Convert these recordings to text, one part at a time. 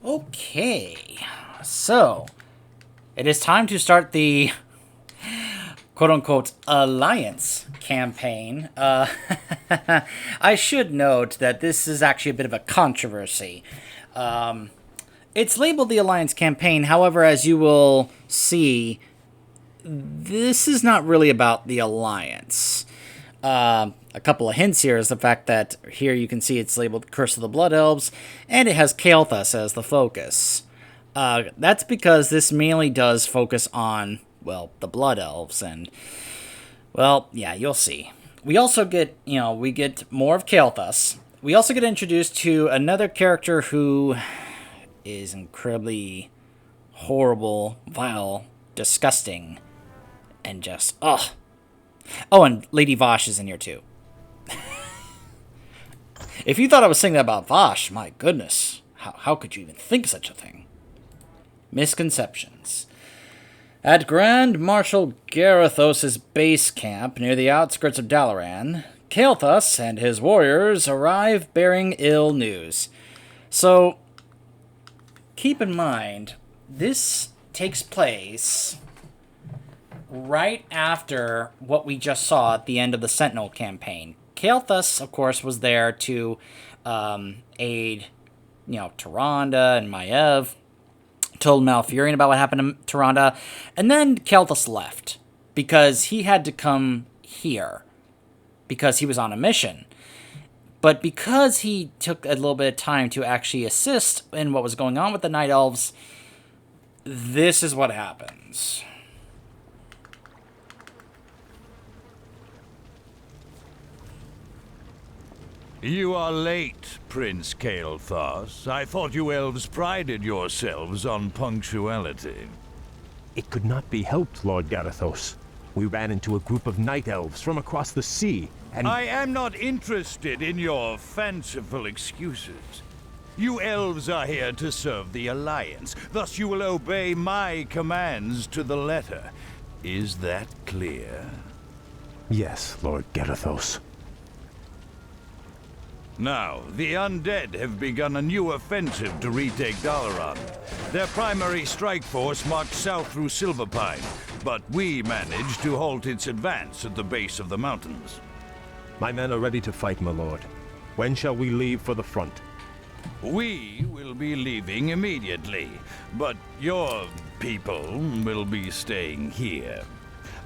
Okay, so it is time to start the quote-unquote alliance campaign. I should note that this is actually a bit of a controversy. It's labeled the alliance campaign, however, as you will see, this is not really about the alliance. A couple of hints here is the fact that here you can see it's labeled Curse of the Blood Elves, and it has Kael'thas as the focus. That's because this mainly does focus on, well, the Blood Elves, and, well, yeah, you'll see. We also get, we get more of Kael'thas. We also get introduced to another character who is incredibly horrible, vile, disgusting, and just, ugh. Oh, and Lady Vosh is in here, too. If you thought I was saying that about Vosh, my goodness, how could you even think such a thing? Misconceptions. At Grand Marshal Garithos' base camp near the outskirts of Dalaran, Kael'thas and his warriors arrive bearing ill news. So, keep in mind, this takes place right after what we just saw at the end of the Sentinel campaign. Kael'thas, of course, was there to aid, Tyrande and Maiev, told Malfurion about what happened to Tyrande, and then Kael'thas left because he had to come here because he was on a mission. But because he took a little bit of time to actually assist in what was going on with the Night Elves, this is what happens. You are late, Prince Kael'thas. I thought you elves prided yourselves on punctuality. It could not be helped, Lord Garithos. We ran into a group of night elves from across the sea, and I am not interested in your fanciful excuses. You elves are here to serve the Alliance, thus you will obey my commands to the letter. Is that clear? Yes, Lord Garithos. Now, the undead have begun a new offensive to retake Dalaran. Their primary strike force marched south through Silverpine, but we managed to halt its advance at the base of the mountains. My men are ready to fight, my lord. When shall we leave for the front? We will be leaving immediately, but your people will be staying here.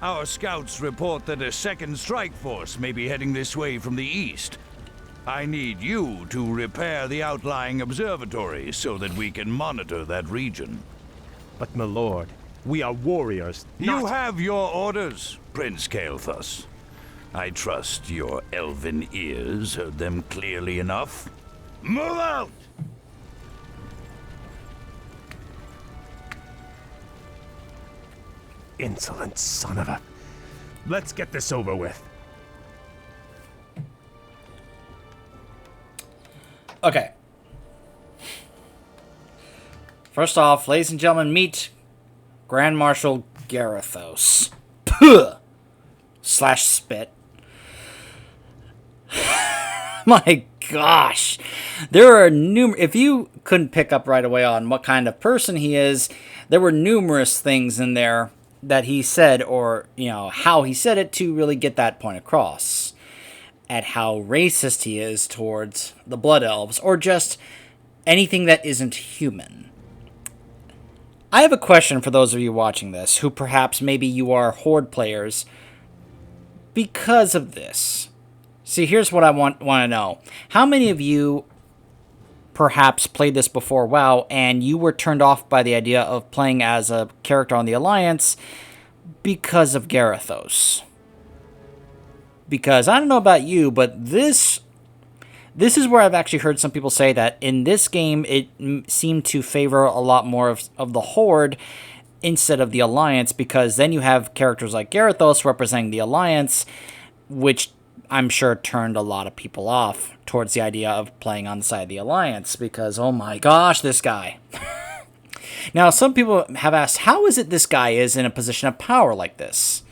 Our scouts report that a second strike force may be heading this way from the east. I need you to repair the outlying observatory so that we can monitor that region. But, my lord, we are warriors, not— You have your orders, Prince Kael'thas. I trust your elven ears heard them clearly enough. Move out! Insolent son of a— Let's get this over with. Okay. First off, ladies and gentlemen, meet Grand Marshal Garithos. Puh! Slash spit. My gosh. There are if you couldn't pick up right away on what kind of person he is, there were numerous things in there that he said, or, how he said it to really get that point across. At how racist he is towards the Blood Elves, or just anything that isn't human. I have a question for those of you watching this, who perhaps maybe you are Horde players, because of this. See, here's what I want to know. How many of you perhaps played this before WoW, and you were turned off by the idea of playing as a character on the Alliance because of Garithos? Because I don't know about you, but this is where I've actually heard some people say that in this game it seemed to favor a lot more of the Horde instead of the Alliance, because then you have characters like Garithos representing the Alliance, which I'm sure turned a lot of people off towards the idea of playing on the side of the Alliance, because, oh my gosh, this guy. Now, some people have asked, how is it this guy is in a position of power like this?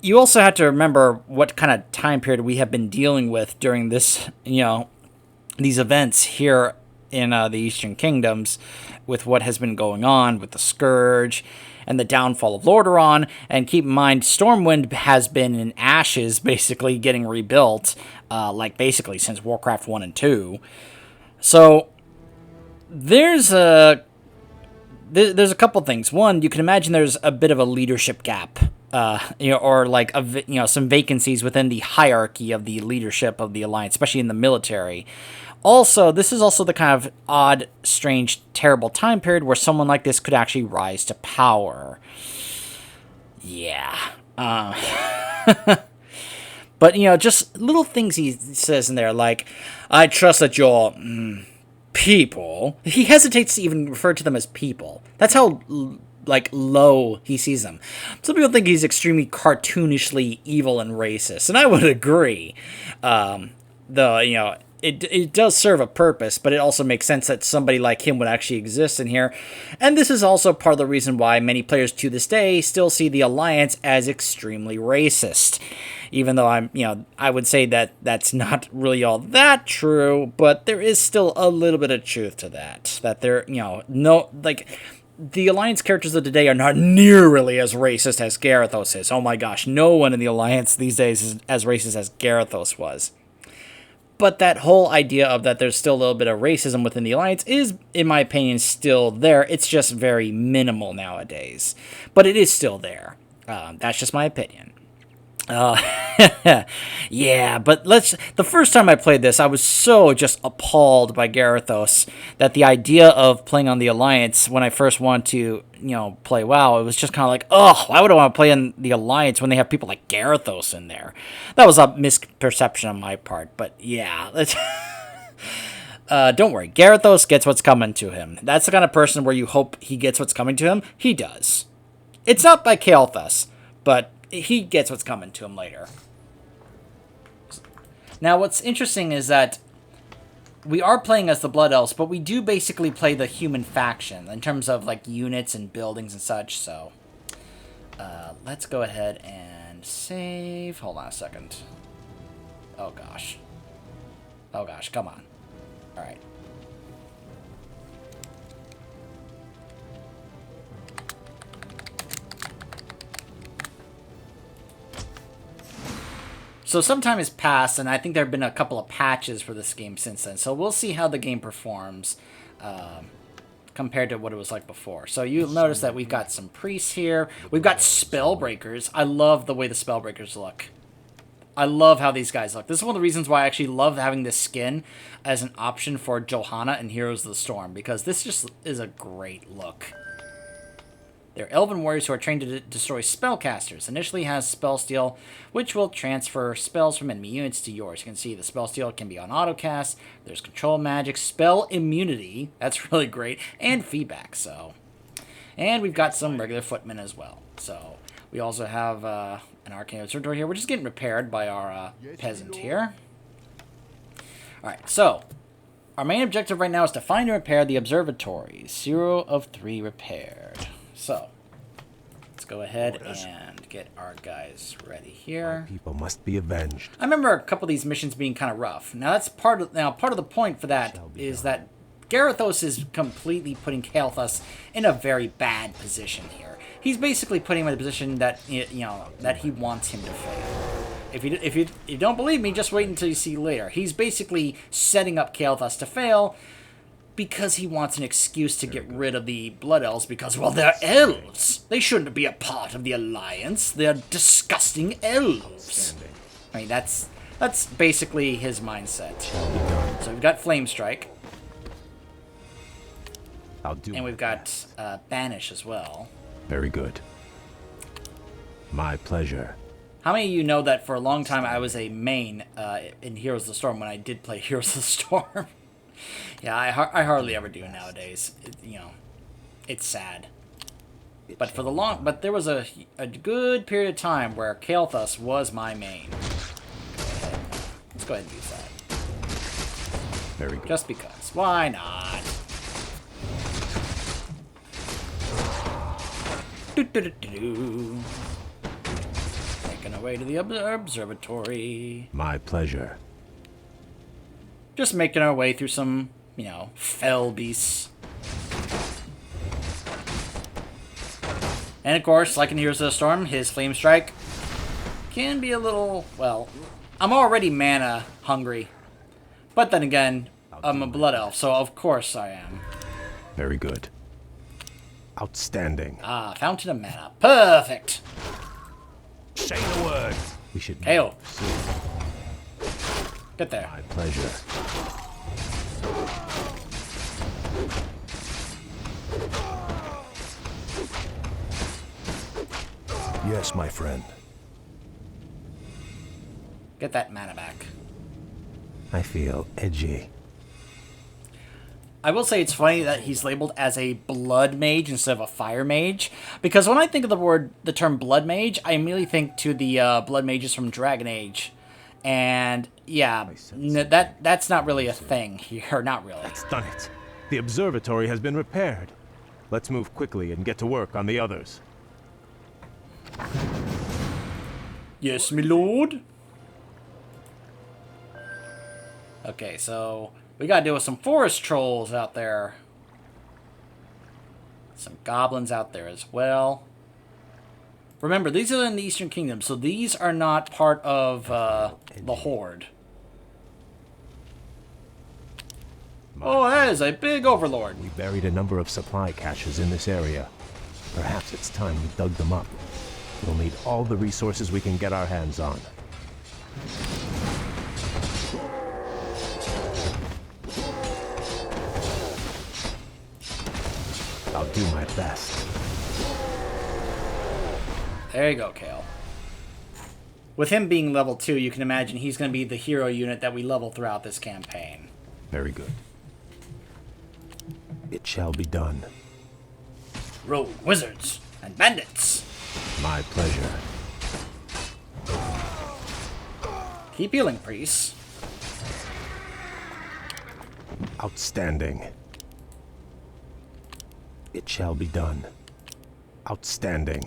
You also have to remember what kind of time period we have been dealing with during this, these events here in the Eastern Kingdoms with what has been going on with the Scourge and the downfall of Lordaeron. And keep in mind, Stormwind has been in ashes, basically getting rebuilt, like basically since Warcraft 1 and 2. So there's a couple things. One, you can imagine there's a bit of a leadership gap, or like some vacancies within the hierarchy of the leadership of the Alliance, especially in the military. Also, this is also the kind of odd, strange, terrible time period where someone like this could actually rise to power. Yeah. But, just little things he says in there, like, I trust that your people... He hesitates to even refer to them as people. That's how, low he sees them. Some people think he's extremely cartoonishly evil and racist, and I would agree. Though, it does serve a purpose, but it also makes sense that somebody like him would actually exist in here. And this is also part of the reason why many players to this day still see the Alliance as extremely racist. Even though I would say that that's not really all that true, but there is still a little bit of truth to that. That there, the Alliance characters of today are not nearly as racist as Garithos is. Oh my gosh, no one in the Alliance these days is as racist as Garithos was. But that whole idea of that there's still a little bit of racism within the Alliance is, in my opinion, still there. It's just very minimal nowadays. But it is still there. That's just my opinion. Yeah, but the first time I played this, I was so just appalled by Garithos that the idea of playing on the Alliance when I first wanted to, play WoW, it was just kind of like, oh, why would I want to play in the Alliance when they have people like Garithos in there? That was a misperception on my part, but yeah, don't worry, Garithos gets what's coming to him. That's the kind of person where you hope he gets what's coming to him. He does. It's not by Kael'thas, but he gets what's coming to him later. Now, what's interesting is that we are playing as the Blood Elves, but we do basically play the human faction in terms of like units and buildings and such. So, let's go ahead and save. Hold on a second. Oh gosh. Oh gosh, come on. All right. So some time has passed, and I think there have been a couple of patches for this game since then. So we'll see how the game performs compared to what it was like before. So you'll notice that we've got some priests here. We've got spellbreakers. I love the way the spellbreakers look. I love how these guys look. This is one of the reasons why I actually love having this skin as an option for Johanna and Heroes of the Storm, because this just is a great look. They're elven warriors who are trained to destroy spellcasters. Initially has spell steal, which will transfer spells from enemy units to yours. You can see the spell steal can be on autocast. There's control magic, spell immunity. That's really great. And feedback. And we've got some regular footmen as well. So we also have an arcane observatory here, which is getting repaired by our peasant here. Alright, so our main objective right now is to find and repair the observatory. 0 of 3 repaired. So, let's go ahead and get our guys ready here. My people must be avenged. I remember a couple of these missions being kind of rough. Now that's part of the point for that is that Garithos is completely putting Kael'thas in a very bad position here. He's basically putting him in a position that that he wants him to fail. If you don't believe me, just wait until you see later. He's basically setting up Kael'thas to fail, because he wants an excuse to get rid of the Blood Elves because, well, they're elves. They shouldn't be a part of the Alliance. They're disgusting elves. I mean, that's basically his mindset. So we've got Flame Strike. And we've got Banish as well. Very good. My pleasure. How many of you know that for a long time I was a main in Heroes of the Storm when I did play Heroes of the Storm? Yeah, I hardly ever do nowadays. It's sad. But there was a good period of time where Kael'thas was my main. Let's go ahead and use that. Very good. Just because. Why not? Making our way to the observatory. My pleasure. Just making our way through some fell beasts. And of course, like in Heroes of the Storm, his Flame Strike can be a little, well, I'm already mana hungry. But then again, I'm a Blood Elf, so of course I am. Very good. Outstanding. Ah, Fountain of Mana. Perfect! Say the word. We should KO. Get there. My pleasure. Yes, my friend. Get that mana back. I feel edgy. I will say it's funny that he's labeled as a blood mage instead of a fire mage, because when I think of the term blood mage, I immediately think to the blood mages from Dragon Age, and yeah, that's not really a thing here, not really. That's done it. The observatory has been repaired. Let's move quickly and get to work on the others. Yes, my lord. Okay, so we gotta deal with some forest trolls out there. Some goblins out there as well. Remember, these are in the Eastern Kingdom, so these are not part of the Horde. Oh, that is a big overlord. We buried a number of supply caches in this area. Perhaps it's time we dug them up. We'll need all the resources we can get our hands on. I'll do my best. There you go, Kale. With him being level 2, you can imagine he's going to be the hero unit that we level throughout this campaign. Very good. It shall be done. Rogue wizards and bandits. My pleasure. Keep healing, priests. Outstanding. It shall be done. Outstanding.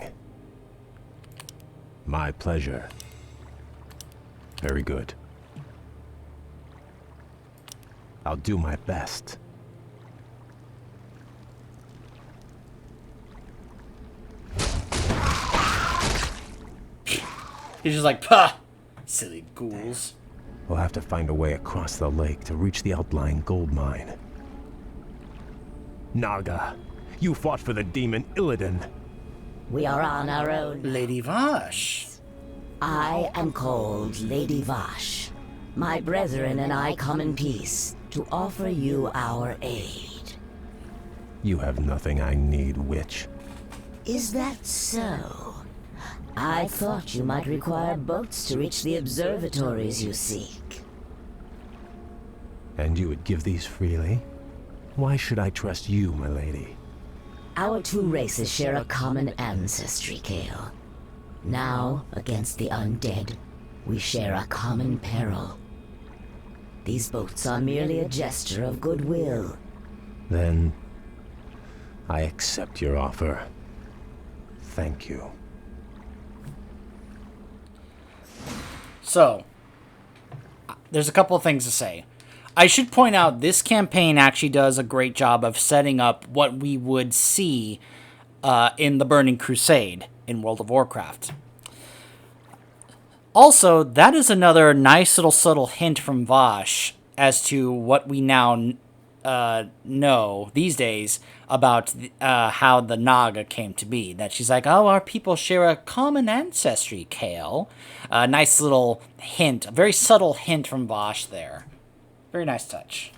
My pleasure. Very good. I'll do my best. He's just like, pah! Silly ghouls. We'll have to find a way across the lake to reach the outlying gold mine. Naga, you fought for the demon Illidan. We are on our own. Lady Vash. I am called Lady Vash. My brethren and I come in peace to offer you our aid. You have nothing I need, witch. Is that so? I thought you might require boats to reach the observatories you seek. And you would give these freely? Why should I trust you, my lady? Our two races share a common ancestry, Kale. Now, against the undead, we share a common peril. These boats are merely a gesture of goodwill. Then, I accept your offer. Thank you. So, there's a couple of things to say. I should point out this campaign actually does a great job of setting up what we would see in the Burning Crusade in World of Warcraft. Also, that is another nice little subtle hint from Vash as to what we now know these days about how the Naga came to be. That she's like, oh, our people share a common ancestry, Kale. A nice little hint, a very subtle hint from Vash there. Very nice touch.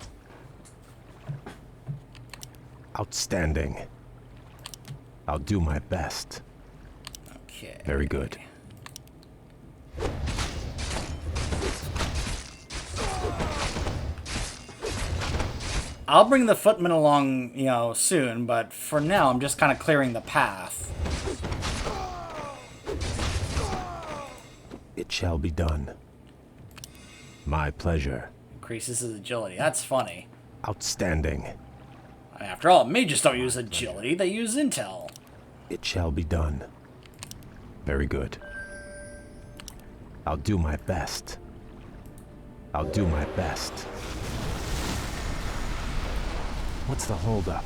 Outstanding. I'll do my best. Okay. Very good. I'll bring the footmen along, soon, but for now I'm just kind of clearing the path. It shall be done. My pleasure. Increases his agility. That's funny. Outstanding. After all, mages don't use agility, they use intel. It shall be done. Very good. I'll do my best. I'll do my best. What's the holdup?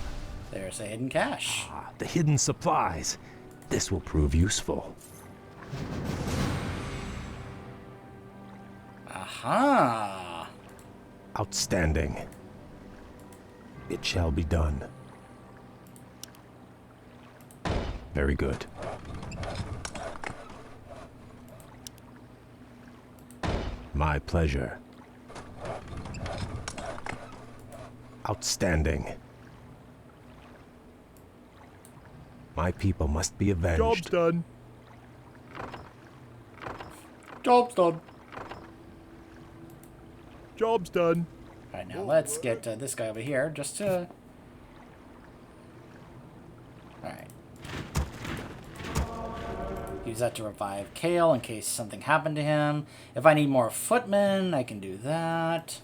There's a hidden cache. Ah, the hidden supplies. This will prove useful. Aha! Outstanding. It shall be done. Very good. My pleasure. Outstanding. My people must be avenged. Job's done. Job's done. Job's done. Alright, now let's get this guy over here just to... Alright. Use that to revive Kale in case something happened to him. If I need more footmen, I can do that.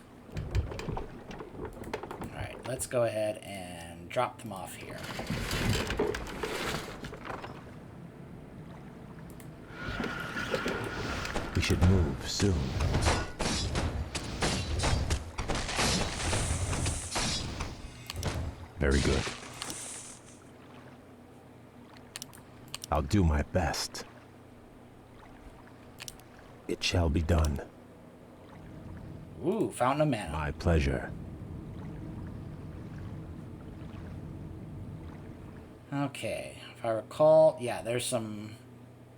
Alright, let's go ahead and drop them off here. We should move soon. Very good. I'll do my best. It shall be done. Ooh, Fountain of Mana. My pleasure. Okay, if I recall, yeah, there's some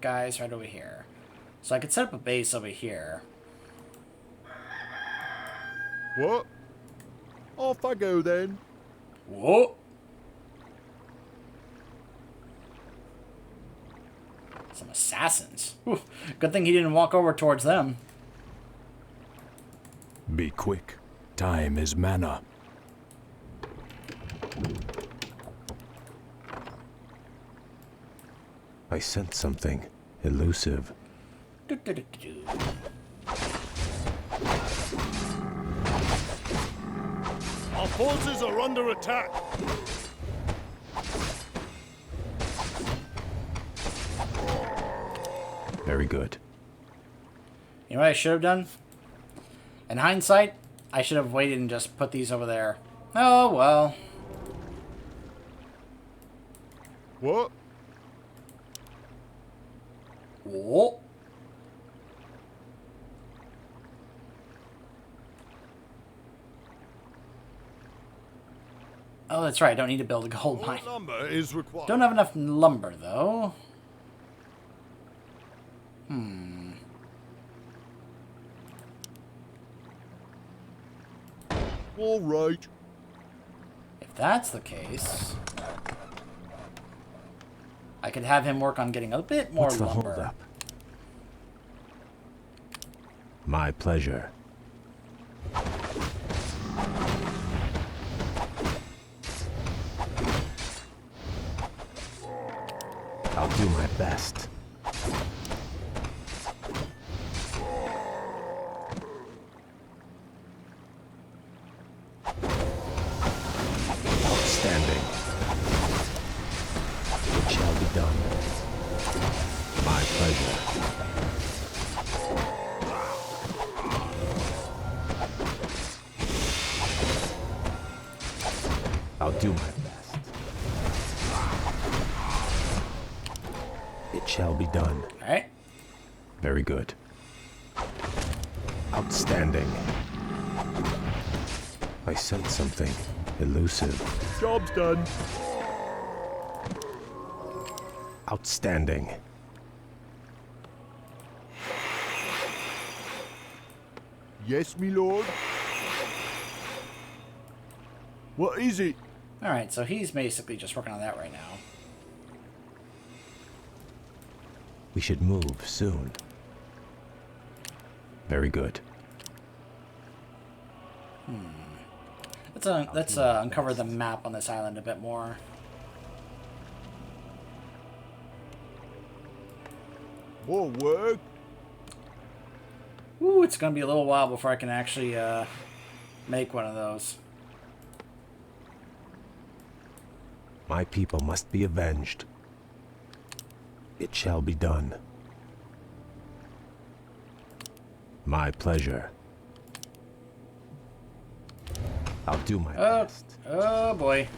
guys right over here. So I could set up a base over here. What? Off I go then. Whoa! Some assassins. Whew. Good thing he didn't walk over towards them. Be quick. Time is mana. I sense something elusive. Do-do-do-do-do. Our forces are under attack. Very good. You know what I should have done? In hindsight, I should have waited and just put these over there. Oh, well. What? Whoa. Oh, that's right. I don't need to build a gold mine. What lumber is required? Don't have enough lumber, though. All right. If that's the case, I could have him work on getting a bit more What's the lumber. holdup? My pleasure. I'll do my best. Outstanding. It shall be done. My pleasure. I'll do my best. It shall be done. All right. Very good. Outstanding. I sense something elusive. Job's done. Outstanding. Yes, me lord. What is it? All right. So he's basically just working on that right now. We should move soon. Very good. Let's uncover the map on this island a bit more. More work? Ooh, it's gonna be a little while before I can actually make one of those. My people must be avenged. It shall be done. My pleasure. I'll do my Oh, best. oh boy.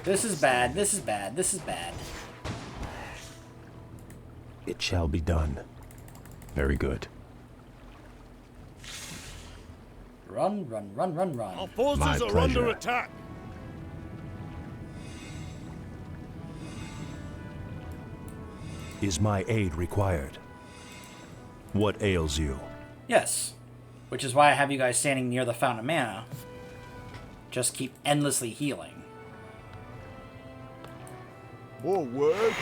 This is bad. This is bad. This is bad. It shall be done. Very good. Run, run, run, run, run. Our forces My are pleasure. under attack. Is my aid required? What ails you? Yes. Which is why I have you guys standing near the Fountain of Mana. Just keep endlessly healing. More work.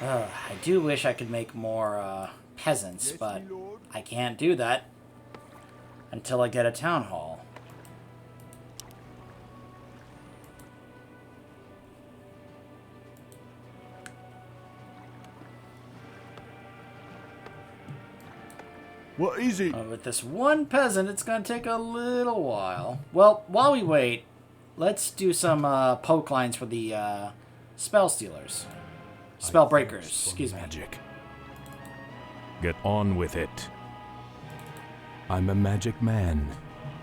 I do wish I could make more peasants, Yes, but my lord. I can't do that until I get a town hall. What is it? With this one peasant, it's going to take a little while. Well, while we wait, let's do some poke lines for the spell stealers. Spell breakers, excuse me. Magic. Get on with it. I'm a magic man.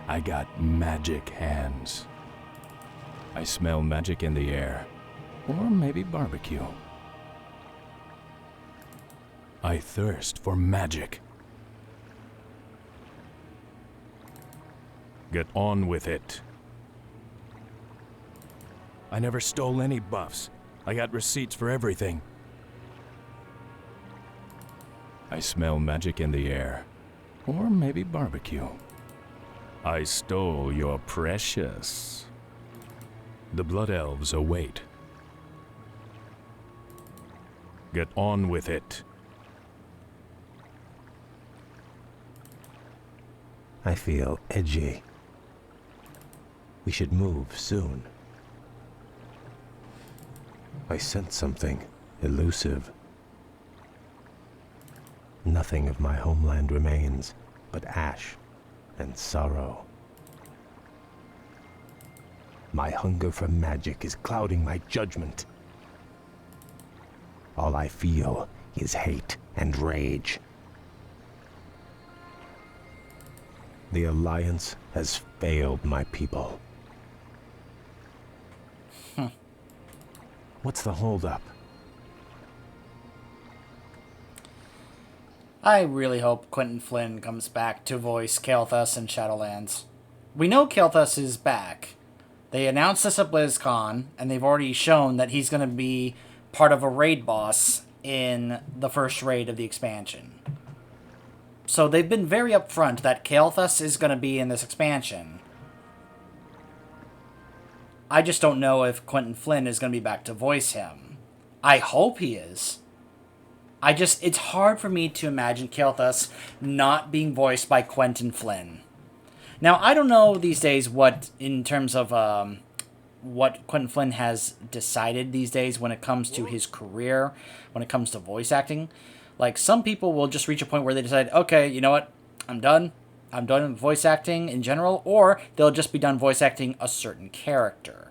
I got magic hands. I smell magic in the air. Or maybe barbecue. I thirst for magic. Get on with it. I never stole any buffs. I got receipts for everything. I smell magic in the air. Or maybe barbecue. I stole your precious. The Blood Elves await. Get on with it. I feel edgy. We should move soon. I sense something elusive. Nothing of my homeland remains but ash and sorrow. My hunger for magic is clouding my judgment. All I feel is hate and rage. The Alliance has failed my people. What's the holdup? I really hope Quentin Flynn comes back to voice Kael'thas in Shadowlands. We know Kael'thas is back. They announced this at BlizzCon, and they've already shown that he's going to be part of a raid boss in the first raid of the expansion. So they've been very upfront that Kael'thas is going to be in this expansion. I just don't know if Quentin Flynn is going to be back to voice him. I hope he is. It's hard for me to imagine Kael'thas not being voiced by Quentin Flynn. Now, I don't know these days what, in terms of what Quentin Flynn has decided these days when it comes to his career, when it comes to voice acting. Like, some people will just reach a point where they decide, okay, you know what, I'm done. I'm done with voice acting in general, or they'll just be done voice acting a certain character.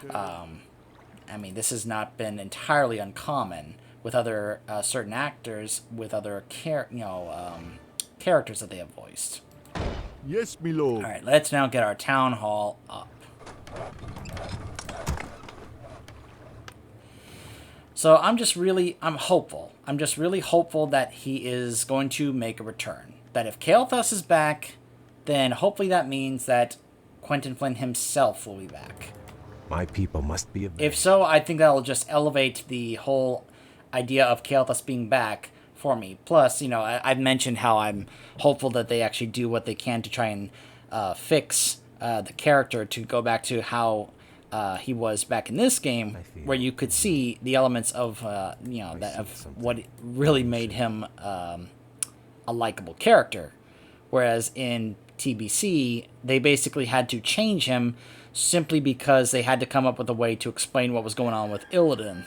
I mean, this has not been entirely uncommon with other certain actors with other characters that they have voiced. Yes, my lord. All right, let's now get our town hall up. So I'm hopeful. I'm just really hopeful that he is going to make a return. That if Kael'thas is back, then hopefully that means that Quentin Flynn himself will be back. My people must be avenged. If so, I think that'll just elevate the whole idea of Kael'thas being back for me. Plus, I've mentioned how I'm hopeful that they actually do what they can to try and fix the character to go back to how he was back in this game, where you could see the elements of what really made him a likable character. Whereas in TBC, they basically had to change him simply because they had to come up with a way to explain what was going on with Illidan.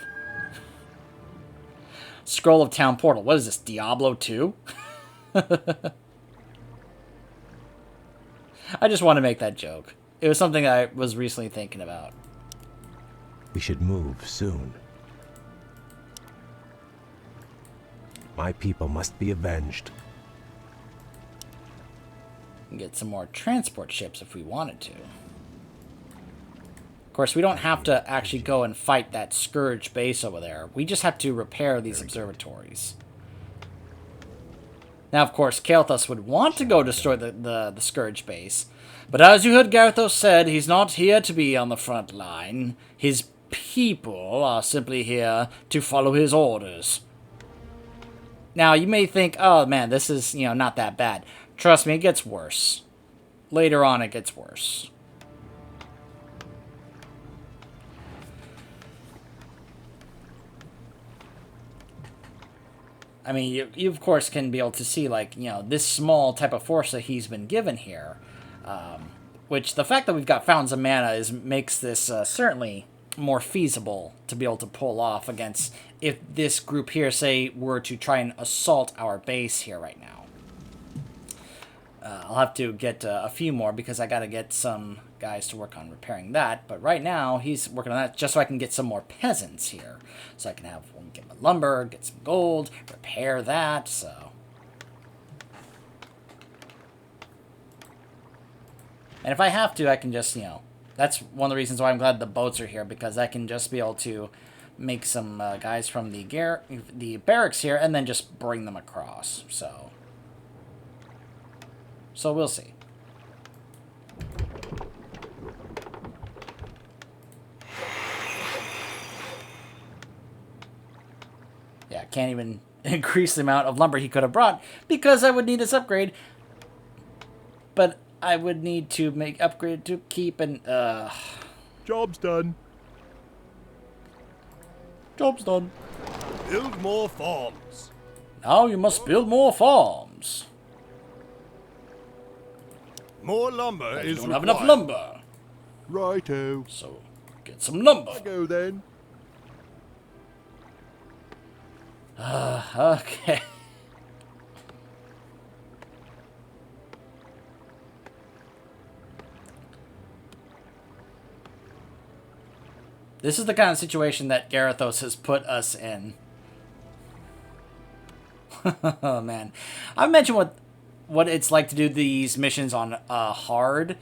Scroll of Town Portal. What is this, Diablo 2? I just want to make that joke. It was something I was recently thinking about. We should move soon. My people must be avenged. We can get some more transport ships if we wanted to. Of course, we don't have to actually go and fight that Scourge base over there. We just have to repair these observatories. Now, of course, Kael'thas would want to go destroy the Scourge base. But as you heard Garthos said, he's not here to be on the front line. His people are simply here to follow his orders. Now, you may think, oh man, this is, not that bad. Trust me, it gets worse. Later on, it gets worse. I mean, you of course can be able to see, like, this small type of force that he's been given here. Which, the fact that we've got Fountains of Mana makes this certainly more feasible to be able to pull off against if this group here, say, were to try and assault our base here right now. I'll have to get a few more because I got to get some guys to work on repairing that. But right now, he's working on that just so I can get some more peasants here. So I can have one get my lumber, get some gold, repair that, so... And if I have to, I can just, that's one of the reasons why I'm glad the boats are here, because I can just be able to make some guys from the barracks here and then just bring them across, so we'll see. Yeah, can't even increase the amount of lumber he could have brought because I would need this upgrade. But I would need to make upgrade to keep and Job's done. Job's done. Build more farms. Now you must build more farms. More lumber I is don't required. have enough lumber. Righto. So get some lumber. I go then. Okay. This is the kind of situation that Garthos has put us in. Oh, man. I've mentioned what it's like to do these missions on hard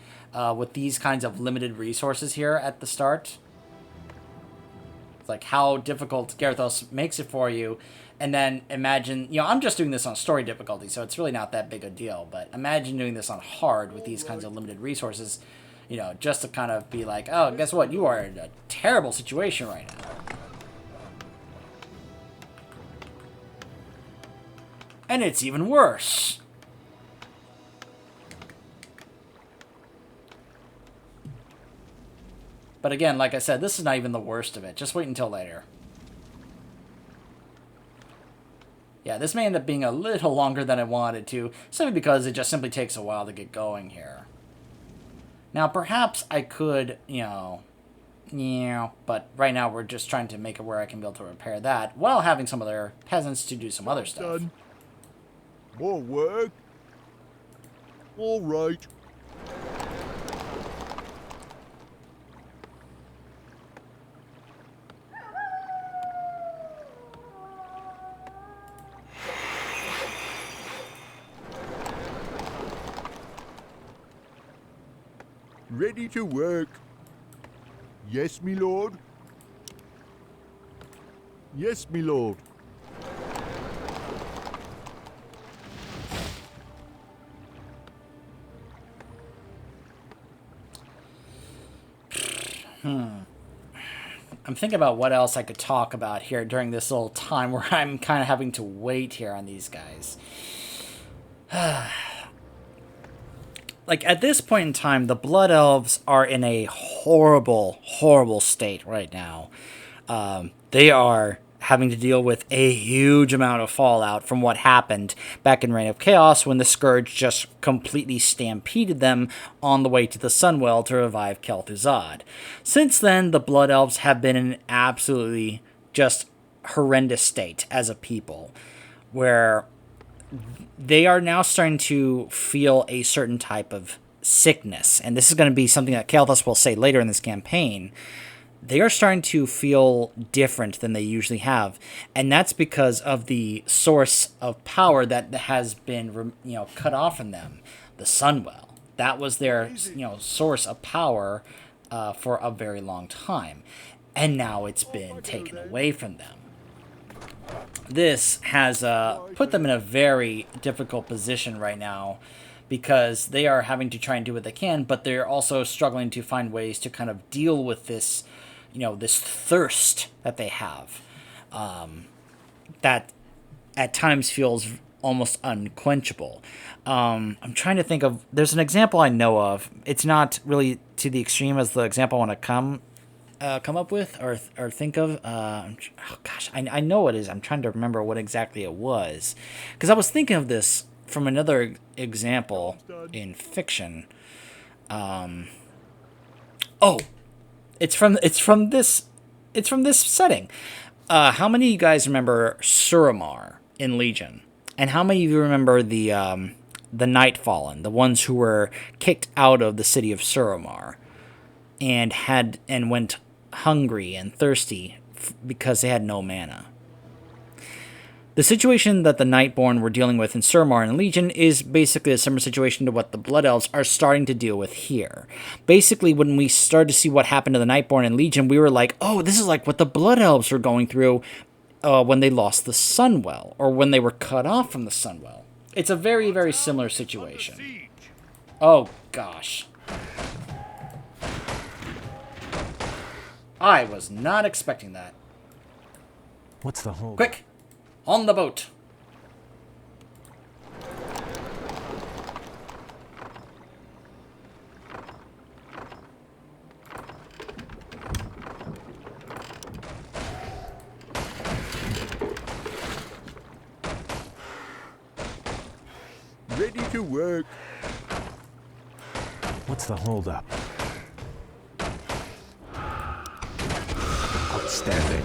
with these kinds of limited resources here at the start. It's like how difficult Garthos makes it for you. And then imagine, I'm just doing this on story difficulty, so it's really not that big a deal. But imagine doing this on hard with these kinds of limited resources. Just to kind of be like, oh, guess what? You are in a terrible situation right now. And it's even worse. But again, like I said, this is not even the worst of it. Just wait until later. Yeah, this may end up being a little longer than I wanted to, simply because it just simply takes a while to get going here. Now, perhaps I could, but right now we're just trying to make it where I can be able to repair that while having some other peasants to do some other stuff. Done. More work. All right. Ready to work. Yes, me lord. Yes, me lord. I'm thinking about what else I could talk about here during this little time where I'm kind of having to wait here on these guys. Like, at this point in time, the Blood Elves are in a horrible, horrible state right now. They are having to deal with a huge amount of fallout from what happened back in Reign of Chaos when the Scourge just completely stampeded them on the way to the Sunwell to revive Kel'Thuzad. Since then, the Blood Elves have been in an absolutely just horrendous state as a people, where they are now starting to feel a certain type of sickness. And this is going to be something that Kael'thas will say later in this campaign. they are starting to feel different than they usually have, and that's because of the source of power that has been, cut off from them, the Sunwell. That was their, source of power for a very long time, and now it's been taken away from them. This has put them in a very difficult position right now, because they are having to try and do what they can, but they're also struggling to find ways to kind of deal with this, this thirst that they have, that at times feels almost unquenchable. I'm trying to think of, there's an example I know of. It's not really to the extreme as the example I want to come up with or think of. Oh gosh, I know it is. I'm trying to remember what exactly it was, because I was thinking of this from another example in fiction. It's from this setting. How many of you guys remember Suramar in Legion? And how many of you remember the Nightfallen, the ones who were kicked out of the city of Suramar and went hungry and thirsty because they had no mana? The situation that the Nightborn were dealing with in Suramar and Legion is basically a similar situation to what the Blood Elves are starting to deal with here. Basically, when we started to see what happened to the Nightborn and Legion, we were like, oh, this is like what the Blood Elves were going through when they lost the Sunwell, or when they were cut off from the Sunwell. It's a very, very similar situation. Oh, gosh. I was not expecting that. What's the hold? Quick! On the boat! Ready to work. What's the holdup? Outstanding.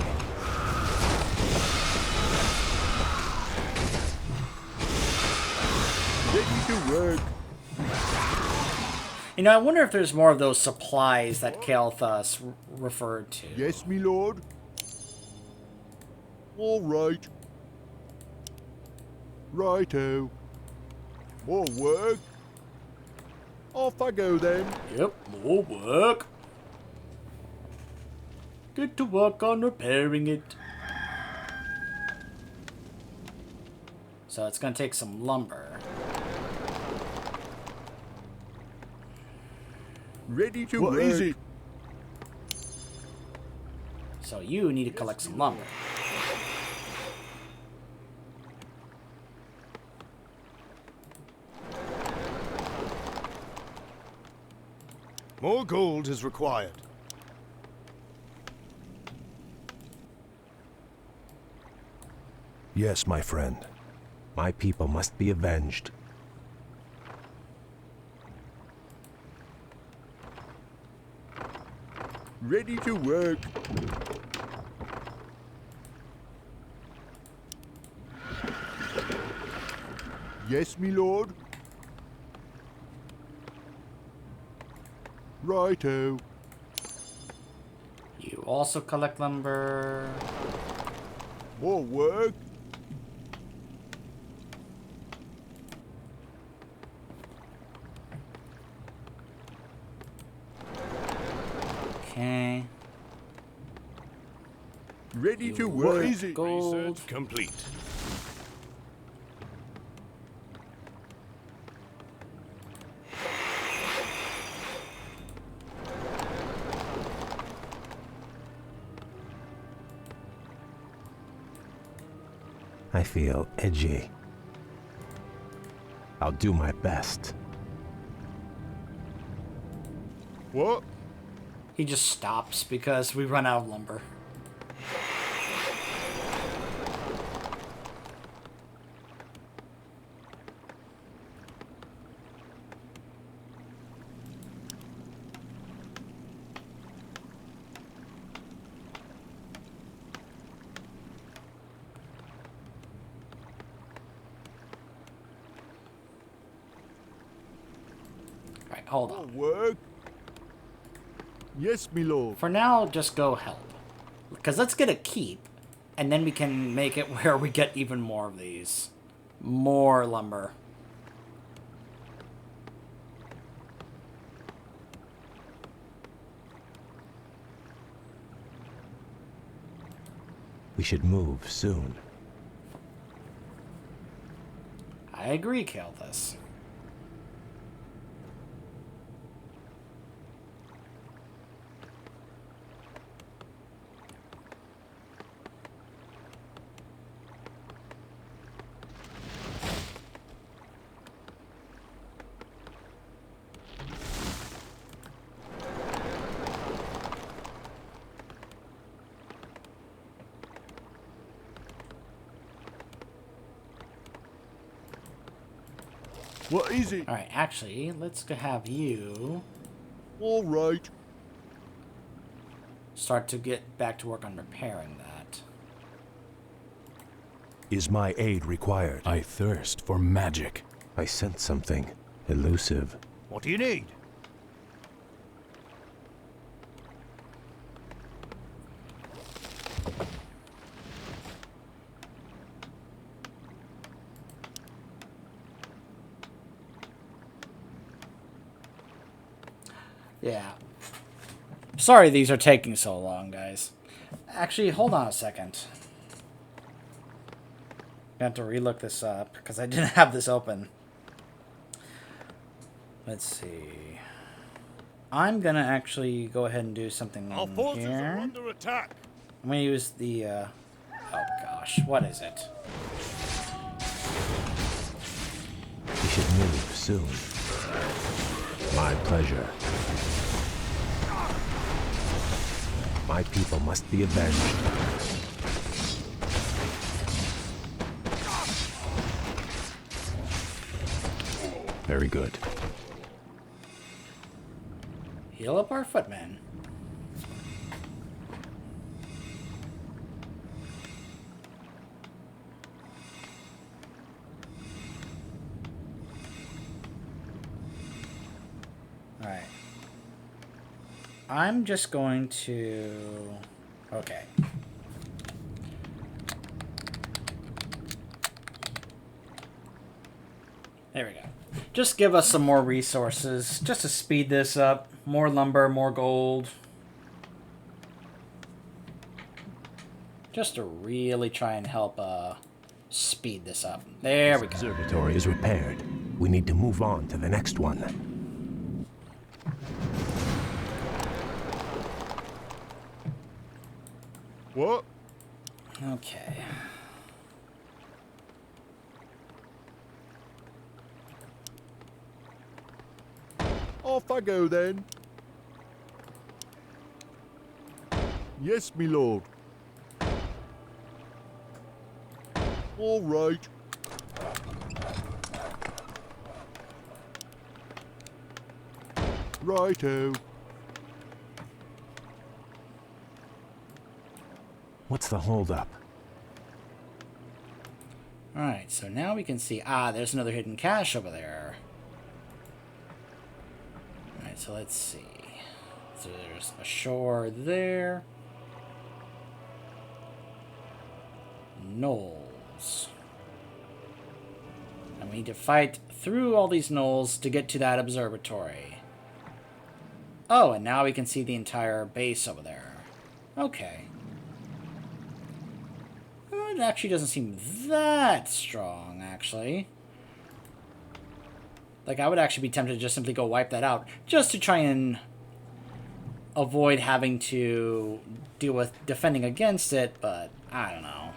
Ready to work. I wonder if there's more of those supplies that Kael'thas referred to. Yes, me lord. All right. Righto. More work. Off I go then. Yep, more work. Get to work on repairing it. So it's going to take some lumber. Ready to What work. is it? So you need to collect some lumber. More gold is required. Yes, my friend. My people must be avenged. Ready to work. Yes, me lord. Righto. You also collect lumber. More work. Okay. Ready to What work. is it? Gold. Research complete. I feel edgy. I'll do my best. What? He just stops because we run out of lumber. Alright, hold on. More work. Yes, me lord. For now, just go help. Because let's get a keep, and then we can make it where we get even more of these. More lumber. We should move soon. I agree, Kael'thas. What is it? Alright, actually, let's go have you All right. start to get back to work on repairing that. Is my aid required? I thirst for magic. I sense something elusive. What do you need? Yeah. Sorry these are taking so long, guys. Actually, hold on a second. I have to relook this up, because I didn't have this open. Let's see. I'm gonna actually go ahead and do something Our forces are here. under attack. I'm gonna use the, oh gosh, what is it? We should move soon. My pleasure. My people must be avenged. Very good. Heal up our footmen. Alright. I'm just going to... Okay. There we go. Just give us some more resources, just to speed this up. More lumber, more gold. Just to really try and help speed this up. There we go. Observatory is repaired. We need to move on to the next one. What? Okay. Off I go then. Yes, me lord. All right. Righto. What's the holdup? Alright, so now we can see... Ah, there's another hidden cache over there. Alright, so let's see. So there's a shore there. Knolls. And we need to fight through all these knolls to get to that observatory. Oh, and now we can see the entire base over there. Okay. It actually doesn't seem that strong, actually. Like, I would actually be tempted to just simply go wipe that out, just to try and avoid having to deal with defending against it, but I don't know.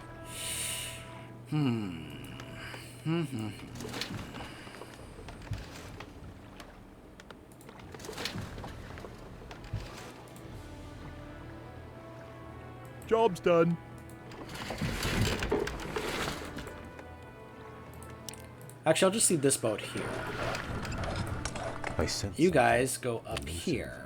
Job's done. Actually, I'll just leave this boat here. I sense You guys go up here.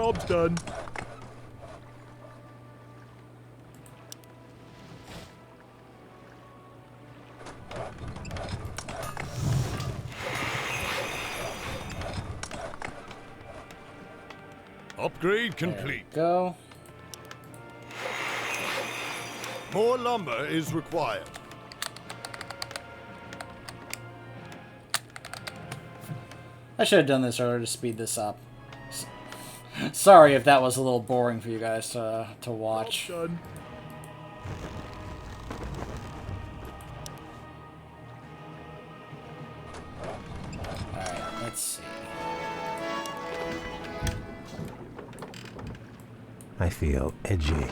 Job's done. Upgrade There we complete. go. More lumber is required. I should have done this earlier to speed this up. Sorry if that was a little boring for you guys to watch. Job's done. Alright, let's see. I feel edgy.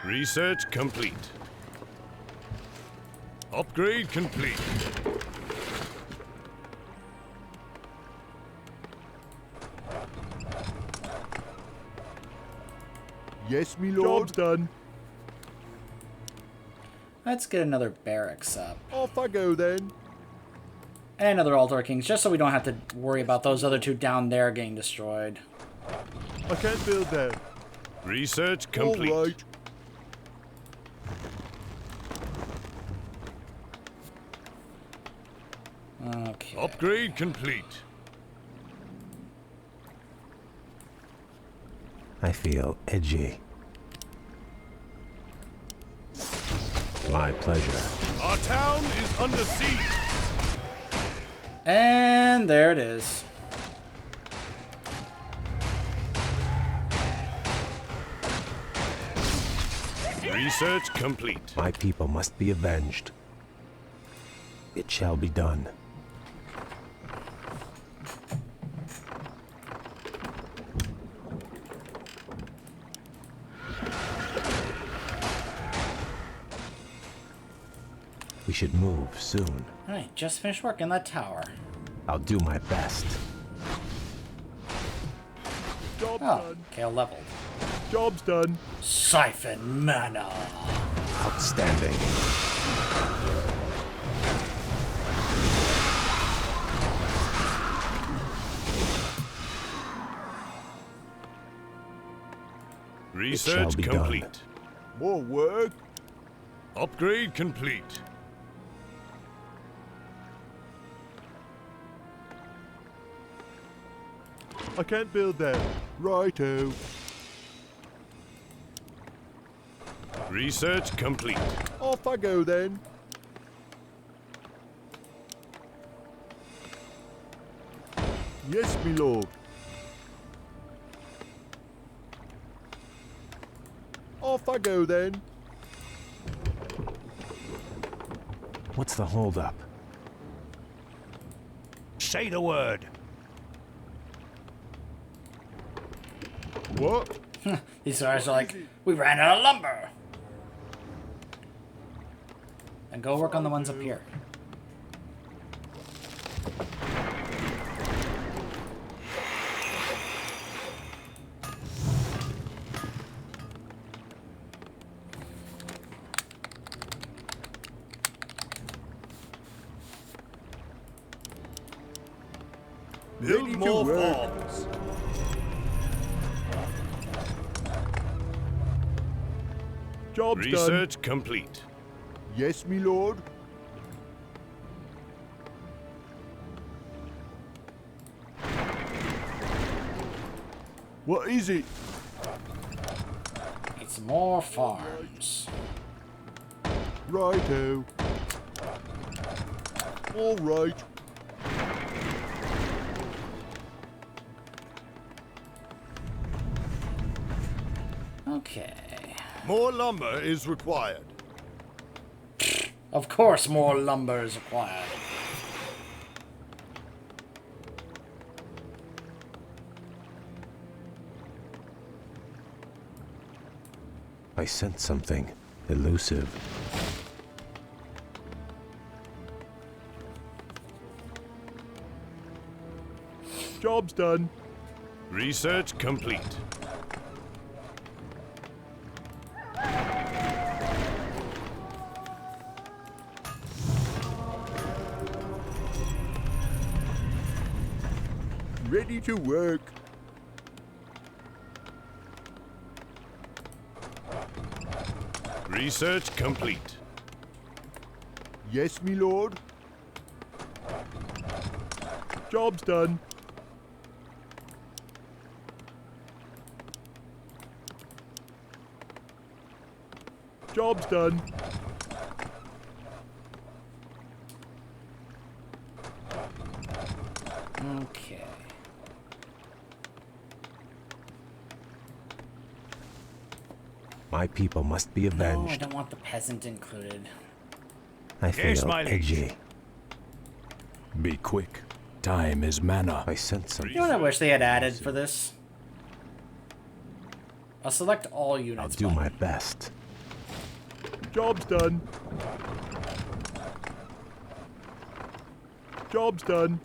Research complete. Upgrade complete. Yes, me lord. Job's done. Let's get another barracks up. Off I go then. And another Altar Kings, just so we don't have to worry about those other two down there getting destroyed. I can't build that. Research complete. All right. Okay. Upgrade complete. I feel edgy. My pleasure. Our town is under siege. And there it is. Research complete. My people must be avenged. It shall be done. We should move soon. Alright, just finished working that tower. I'll do my best. Job's Oh, done. Kale leveled. Job's done. Siphon mana. Outstanding. Research be done. complete. More work. Upgrade complete. I can't build that. Righto. Research complete. Off I go then. Yes, me lord. Off I go then. What's the holdup? Say the word. What? These guys are like, we ran out of lumber. And go work on the ones up here. Build Ready to more work. farms. Job's done. Research complete. Yes, me lord. What is it? It's more farms. Righto. All right. Okay. More lumber is required. Of course more lumber is required. I sense something elusive. Job's done. Research complete. Ready Ready to work. Research complete. Yes, me lord. Job's done. Job's done. Okay. My people must be No, I avenged. don't want the peasant included. I Yes, feel my liege. edgy. Be quick. Time is mana. I sense something. You know what I wish they had added for this? I'll select all I'll units. do my button. best. Job's done. Job's done.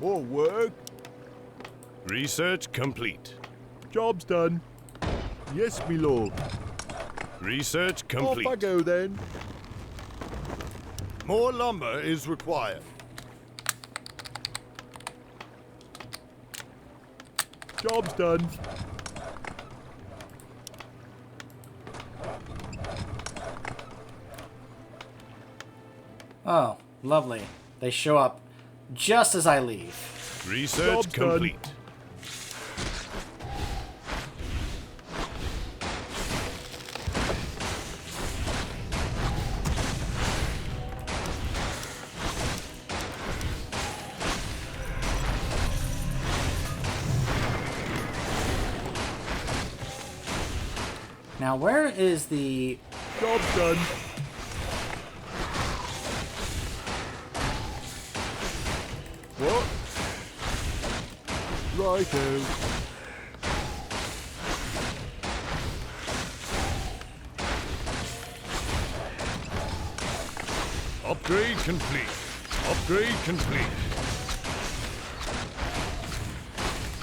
More work. Research complete. Job's done. Yes, me lord. Research Off complete. I go then. More lumber is required. Job's done. Oh, lovely. They show up just as I leave. Research Job's done. complete. Now, where is the... Job's done. What? Righto. Upgrade complete. Upgrade complete.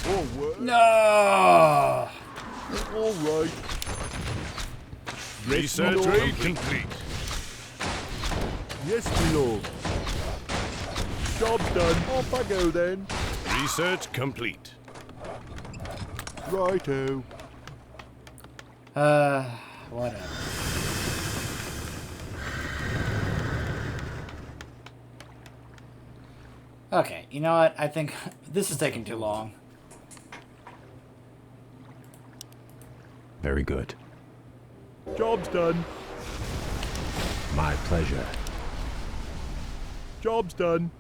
More work. No! All right. Research Lord. complete. Yes, my lord. Job's done. Off I go then. Research complete. Righto. Whatever. Okay, you know what? I think this is taking too long. Very good. Job's done. My pleasure. Job's done.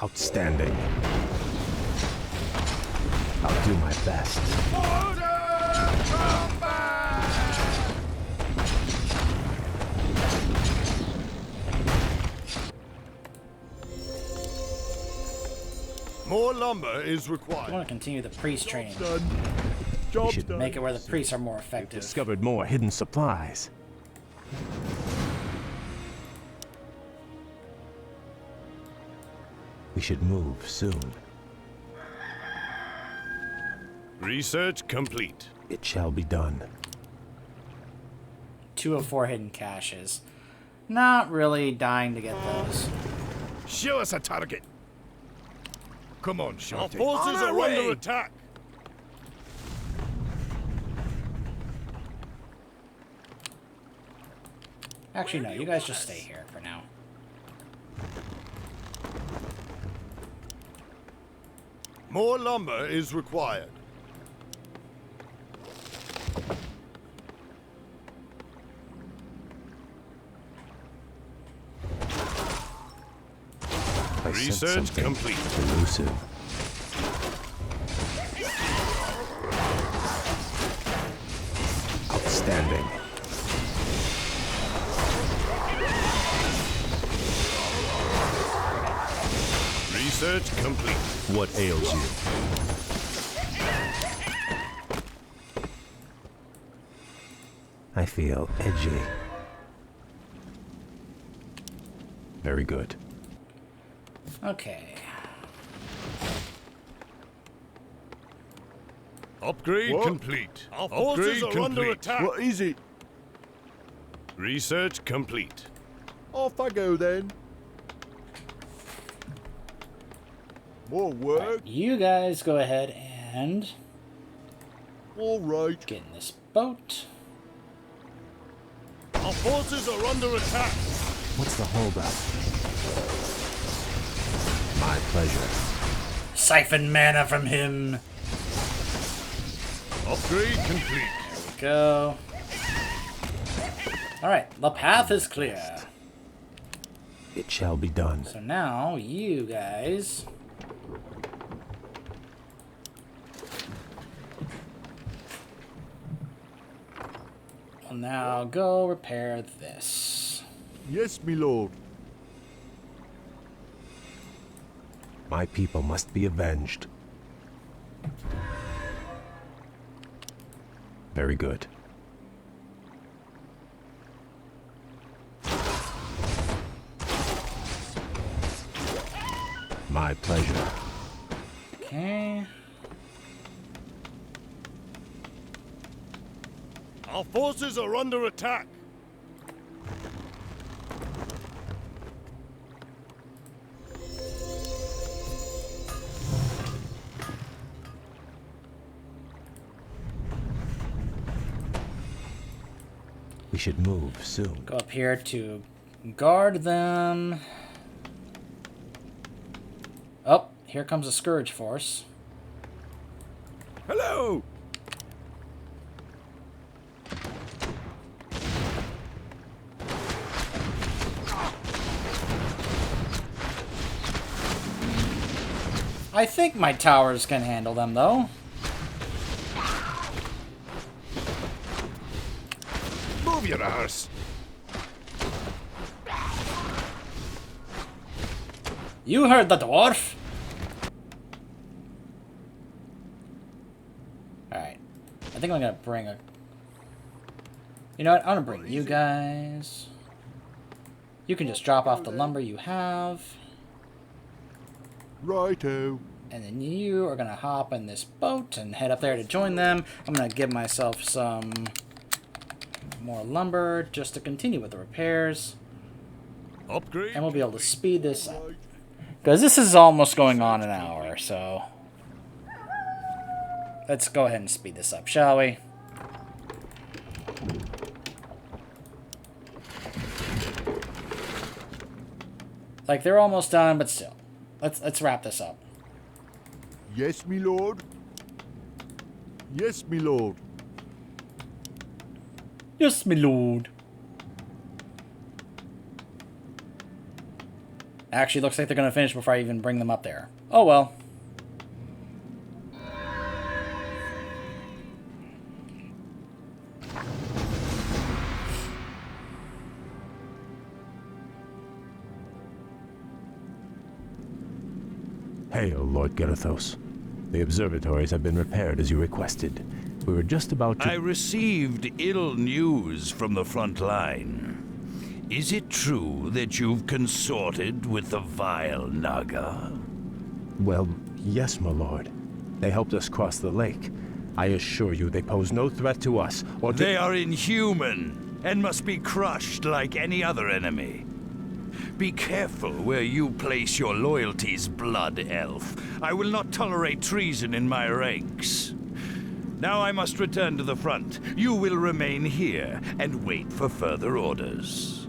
Outstanding. I'll do my best. More lumber is I required. want to continue the priest training. Done. Job's should done. Make it where the priests are more effective. Discovered more hidden supplies. We should move soon. Research complete. It shall be done. 2 of 4 hidden caches. Not really dying to get those. Show us a target. Come on, Shorty. Our forces are under attack. Actually, no, you guys just stay here for now. More lumber is required. I sense Research something complete. elusive. Outstanding. Research complete. What ails you? I feel edgy. Very good. Okay. Upgrade What? complete. Our Upgrade forces are under complete. attack. What is it? Research complete. Off I go then. More work. You guys go ahead and All right. get in this boat. Our forces are under attack. What's the holdup? My pleasure. Siphon mana from him. Upgrade complete. Go. Alright, the path is clear. It shall be done. So now, you guys... will now go repair this. Yes, my lord. My people must be avenged. Very good. My pleasure. Okay. Our forces are under attack. We should move soon. Go up here to guard them. Oh, here comes a Scourge force. Hello! I think my towers can handle them, though. Move your arse. You heard the dwarf. Alright. I think I'm gonna bring a... You know what? I'm gonna bring you guys. You can just drop off the lumber you have. Righto. And then you are gonna hop in this boat and head up there to join them. I'm gonna give myself some more lumber just to continue with the repairs. Upgrade. And we'll be able to speed this up. Because this is almost going on an hour, so... let's go ahead and speed this up, shall we? Like, they're almost done, but still. Let's wrap this up. Yes, my lord. Yes, my lord. Yes, my lord. Actually, looks like they're going to finish before I even bring them up there. Oh, well. Hail, Lord Garithos. The observatories have been repaired as you requested. We were just about to... I received ill news from the front line. Is it true that you've consorted with the vile Naga? Well, yes, my lord. They helped us cross the lake. I assure you they pose no threat to us or to... They are inhuman and must be crushed like any other enemy. Be careful where you place your loyalties, Blood Elf. I will not tolerate treason in my ranks. Now I must return to the front. You will remain here and wait for further orders.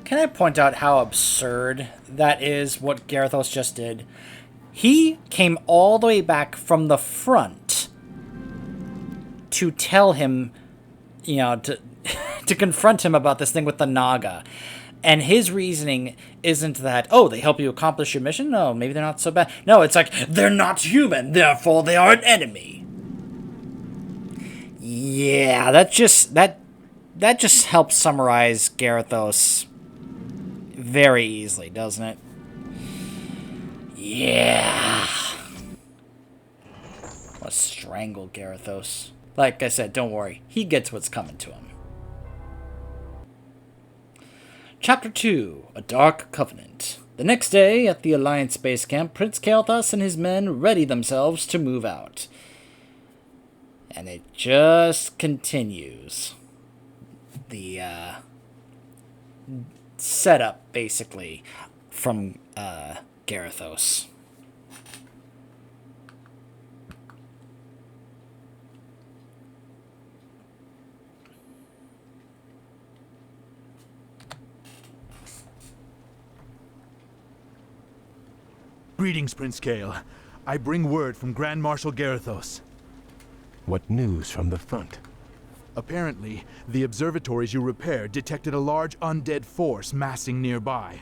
Can I point out how absurd that is, what Garithos just did? He came all the way back from the front to tell him, you know, to confront him about this thing with the Naga. And his reasoning isn't that, oh, they help you accomplish your mission? No, maybe they're not so bad. No, it's like, they're not human, therefore they are an enemy. Yeah, that just helps summarize Garithos very easily, doesn't it? Yeah. strangle Garithos. Like I said, don't worry. He gets what's coming to him. Chapter 2, A Dark Covenant. The next day, at the Alliance base camp, Prince Kael'thas and his men ready themselves to move out. And it just continues. The setup, basically, from Garithos. Greetings, Prince Kael. I bring word from Grand Marshal Garithos. What news from the front? Apparently, the observatories you repaired detected a large undead force massing nearby.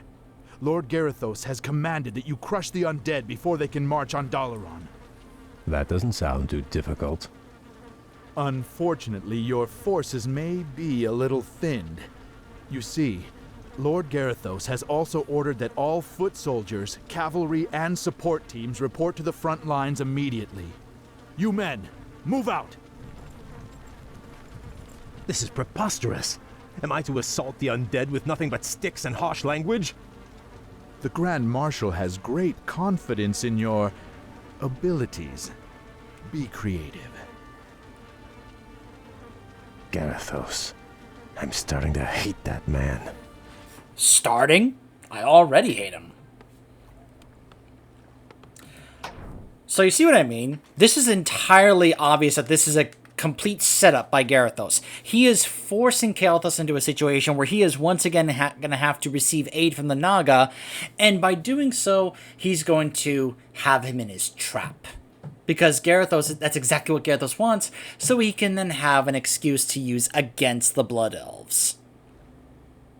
Lord Garithos has commanded that you crush the undead before they can march on Dalaran. That doesn't sound too difficult. Unfortunately, your forces may be a little thinned. You see, Lord Garithos has also ordered that all foot soldiers, cavalry, and support teams report to the front lines immediately. You men, move out! This is preposterous. Am I to assault the undead with nothing but sticks and harsh language? The Grand Marshal has great confidence in your abilities. Be creative. Garithos. I'm starting to hate that man. Starting? I already hate him. So you see what I mean? This is entirely obvious that this is a complete setup by Garithos. He is forcing Kael'thas into a situation where he is once again going to have to receive aid from the Naga, and by doing so, he's going to have him in his trap. Because Garithos, that's exactly what Garithos wants, so he can then have an excuse to use against the Blood Elves.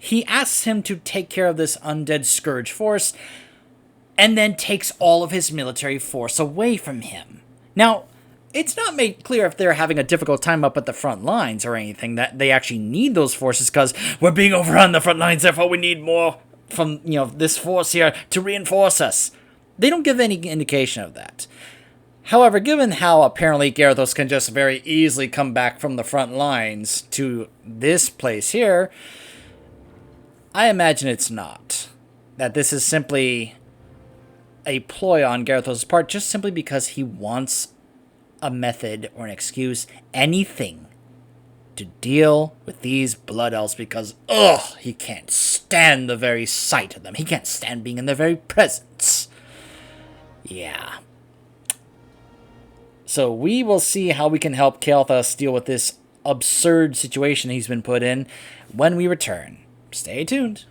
He asks him to take care of this undead scourge force, and then takes all of his military force away from him. Now, it's not made clear if they're having a difficult time up at the front lines or anything, that they actually need those forces because we're being overrun the front lines, therefore we need more from, this force here to reinforce us. They don't give any indication of that. However, given how apparently Garithos can just very easily come back from the front lines to this place here, I imagine it's not. That this is simply a ploy on Garithos' part, just simply because he wants a method or an excuse, anything, to deal with these Blood Elves because, he can't stand the very sight of them. He can't stand being in their very presence. Yeah. So we will see how we can help Kael'thas deal with this absurd situation he's been put in when we return. Stay tuned.